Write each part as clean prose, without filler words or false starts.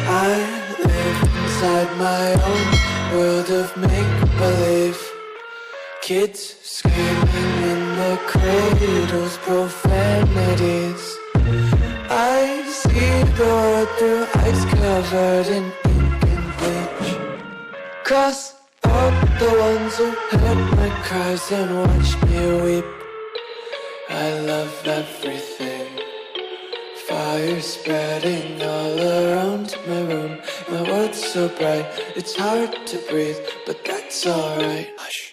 I live inside my own world of make-believe. Kids screaming in the cradles, profanities. I see the world through ice covered in ink and bleach. Cross out the ones who heard my cries and watched me weep. I love everything. Fire spreading all around my room. My world's so bright, it's hard to breathe, but that's alright. Hush.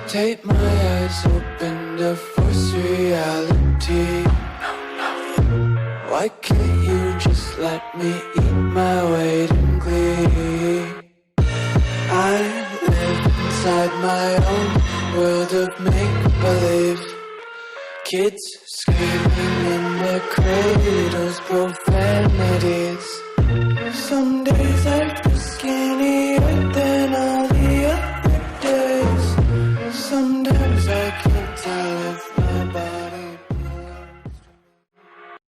Take my eyes open to force reality. Why can't you just let me eat my weight in glee? I live inside my own world of make-believe. Kids screaming in their cradles, profanities. Some